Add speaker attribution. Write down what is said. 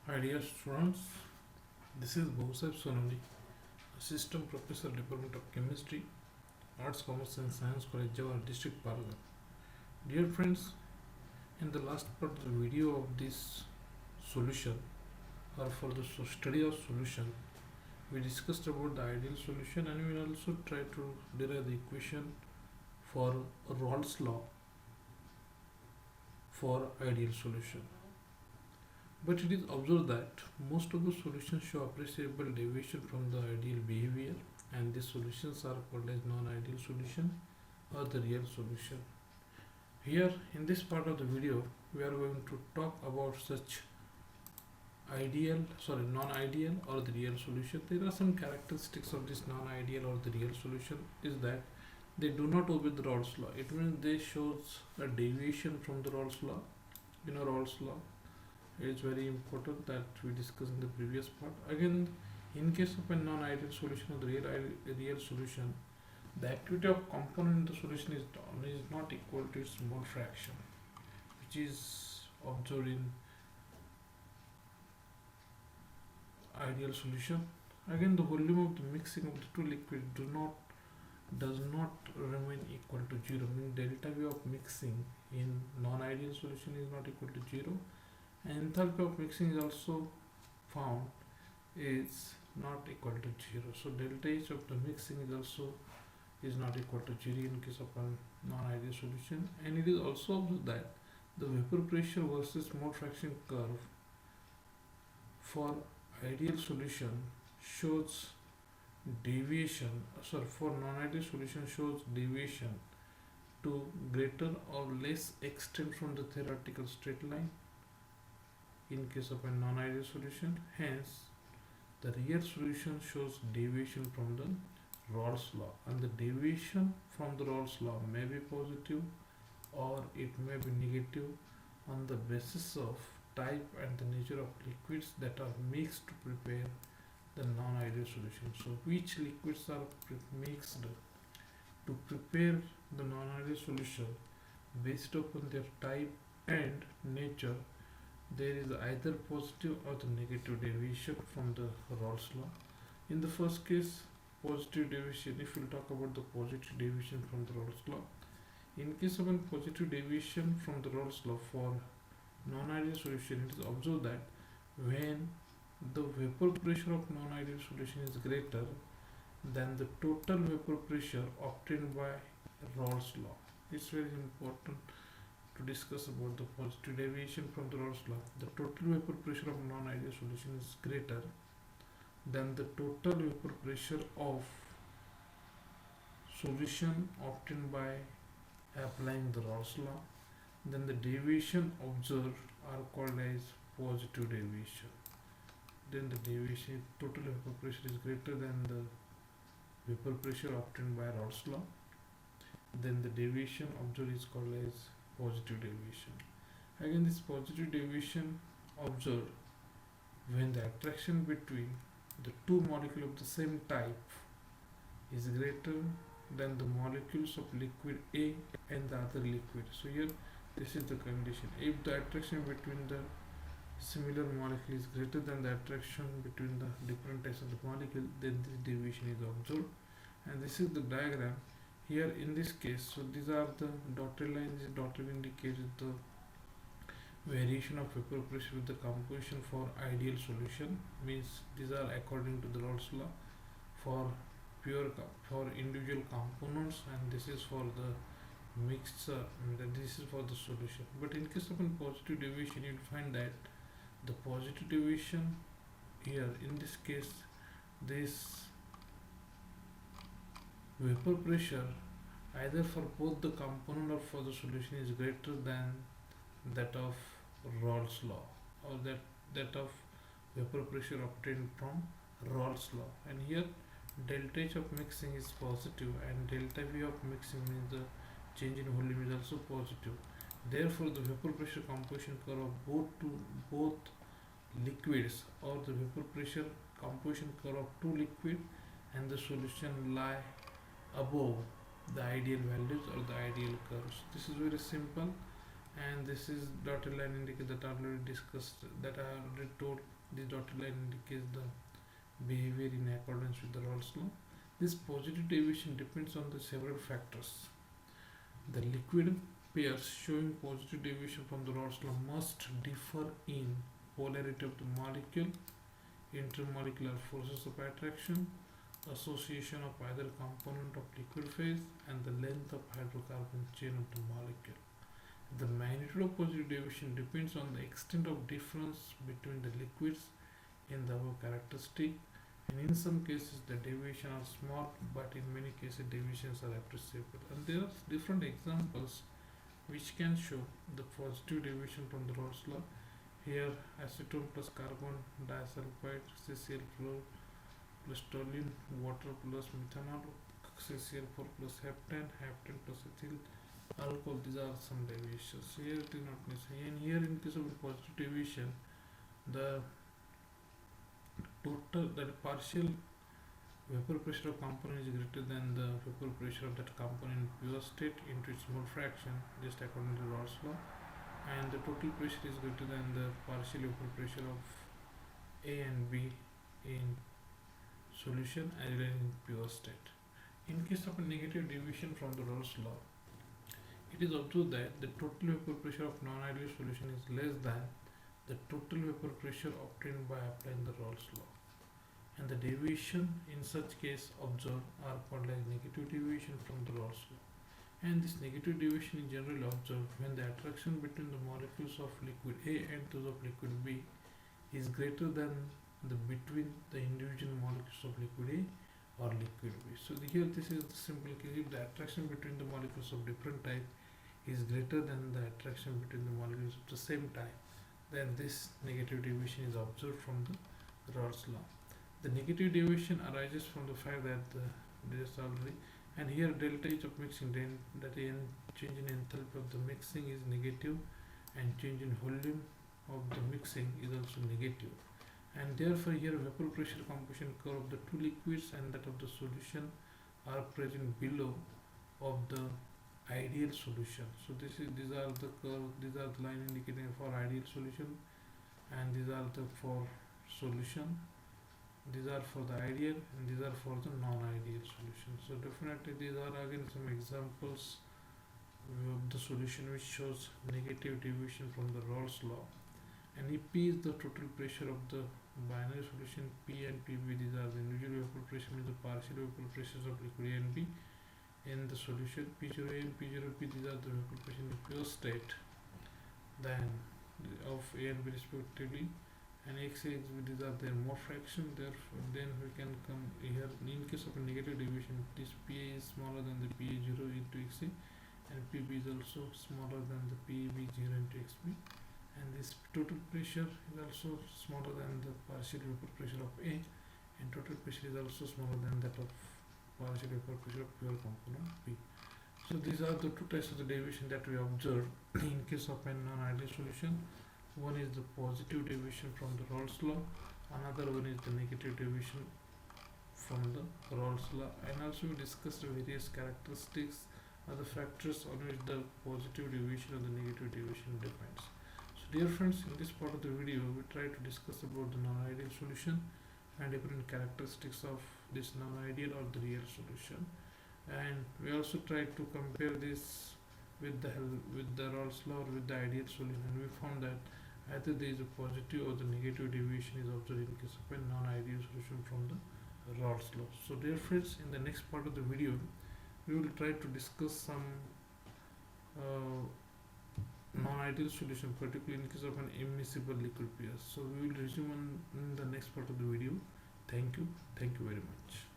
Speaker 1: Hi dear students, this is Bhusab Sonali, Assistant Professor, Department of Chemistry, Arts, Commerce and Science College, Jawahar District, Paragon. Dear friends, in the last part of the video of this solution or for the study of solution, we discussed about the ideal solution and we will also try to derive the equation for Raoults law for ideal solution. But it is observed that most of the solutions show appreciable deviation from the ideal behavior, and these solutions are called as non-ideal solution or the real solution. Here in this part of the video, we are going to talk about such non-ideal or the real solution. There are some characteristics of this non-ideal or the real solution is that they do not obey the Raoults law. It means they shows a deviation from the Raoults law. Raoults law, it is very important that we discussed in the previous part. Again, in case of a non-ideal solution or the real solution, the activity of component in the solution is not equal to its mole fraction, which is observed in ideal solution. Again, the volume of the mixing of the two liquids does not remain equal to zero. Means delta V of mixing in non-ideal solution is not equal to zero, and enthalpy of mixing is also found is not equal to zero. So delta H of the mixing is not equal to zero in case of a non-ideal solution, and it is also observed that the vapor pressure versus mole fraction curve for ideal solution shows deviation. For non-ideal solution shows deviation to greater or less extent from the theoretical straight line in case of a non-ideal solution. Hence, the real solution shows deviation from the Raoults law, and the deviation from the Raoults law may be positive or it may be negative on the basis of type and the nature of liquids that are mixed to prepare the non-ideal solution. So, which liquids are mixed to prepare the non-ideal solution based upon their type and nature, there is either positive or the negative deviation from the Raoults law. In the first case, positive deviation, if we will talk about the positive deviation from the Raoults law, in case of a positive deviation from the Raoults law for non-ideal solution, it is observed that when the vapor pressure of non-ideal solution is greater than the total vapor pressure obtained by Raoults law. It's very important to discuss about the positive deviation from the Raoults law. The total vapor pressure of non-ideal solution is greater than the total vapor pressure of solution obtained by applying the Raoults law. Then the deviation observed are called as positive deviation. Then the deviation, total vapor pressure is greater than the vapor pressure obtained by Raoults law. Then the deviation observed is called as positive deviation. Again, this positive deviation observed when the attraction between the two molecules of the same type is greater than the molecules of liquid A and the other liquid. So here this is the condition. If the attraction between the similar molecule is greater than the attraction between the different types of the molecule, then this deviation is observed. And this is the diagram. Here in this case, so these are the dotted lines. This dotted indicates the variation of vapor pressure with the composition for ideal solution. Means these are according to the Raoults law for for individual components, and this is for the mixture. This is for the solution. But in case of a positive deviation, you will find that the positive deviation here in this case, this vapor pressure either for both the component or for the solution is greater than that of Raoults law, or that of vapor pressure obtained from Raoults law. And here delta H of mixing is positive and delta V of mixing means the change in volume is also positive. Therefore, the vapor pressure composition curve of both liquids, or the vapor pressure composition curve of two liquid and the solution lie above the ideal values or the ideal curves. This is very simple, And this is dotted line indicates that I already discussed, that I already told. This dotted line indicates the behavior in accordance with the Raoults law. This positive deviation depends on the several factors. The liquid pairs showing positive deviation from the Raoults law must differ in polarity of the molecule, intermolecular forces of attraction, association of either component of liquid phase, and the length of hydrocarbon chain of the molecule. The magnitude of positive deviation depends on the extent of difference between the liquids in the above characteristic, and in some cases the deviations are small, but in many cases deviations are appreciable. And there are different examples which can show the positive deviation from the Raoults law. Here, acetone plus carbon disulfide, CCl4 plus toluene, water plus methanol, CCl4 plus heptane, heptane plus ethyl alcohol. These are some deviations. Here it is not necessary. And here, in case of positive deviation, the partial vapor pressure of component is greater than the vapor pressure of that component in pure state into its mole fraction, just according to Raoults law. And the total pressure is greater than the partial vapor pressure of A and B in solution as well as in pure state. In case of a negative deviation from the Raoults law, it is observed that the total vapor pressure of non-ideal solution is less than the total vapor pressure obtained by applying the Raoults law. And the deviation in such case observed are called as negative deviation from the Raoults law. And this negative deviation is generally observed when the attraction between the molecules of liquid A and those of liquid B is greater than the between the individual molecules of liquid A or liquid B. So here this is the simple case. If the attraction between the molecules of different type is greater than the attraction between the molecules of the same type, then this negative deviation is observed from the Raoults law. The negative deviation arises from the fact that this already, and here delta H of mixing, then that is change in enthalpy of the mixing is negative, and change in volume of the mixing is also negative. And therefore here vapor pressure composition curve of the two liquids and that of the solution are present below of the ideal solution. So these are the curve, these are the line indicating for ideal solution, and these are the for solution. These are for the ideal and these are for the non-ideal solution. So definitely these are again some examples of the solution which shows negative deviation from the Raoults law. And if P is the total pressure of the binary solution, P and PB, these are the individual vapor pressure, means the partial vapor pressures of liquid A and B in the solution. P0A and P0P, these are the vapor pressure in the pure state then of A and B respectively. And X, X, these are their mole fraction. Therefore, then we can come here. In case of a negative deviation, this PA is smaller than the PA0 into XA, and PB is also smaller than the PB0 into XB. And this total pressure is also smaller than the partial vapor pressure of A, and total pressure is also smaller than that of partial vapor pressure of pure component B. So these are the two types of the deviation that we observe in case of a non-ideal solution. One is the positive deviation from the Raoults law, another one is the negative deviation from the Raoults law, and also we discussed the various characteristics or the factors on which the positive deviation or the negative deviation depends. So dear friends, in this part of the video we try to discuss about the non-ideal solution and different characteristics of this non-ideal or the real solution, and we also try to compare this with the Raoults law or with the ideal solution, and we found that either there is a positive or the negative deviation is observed in case of a non-ideal solution from the Raoults law. So dear friends, in the next part of the video we will try to discuss some non-ideal solution, particularly in case of an immiscible liquid pairs. So we will resume in the next part of the video. Thank you very much.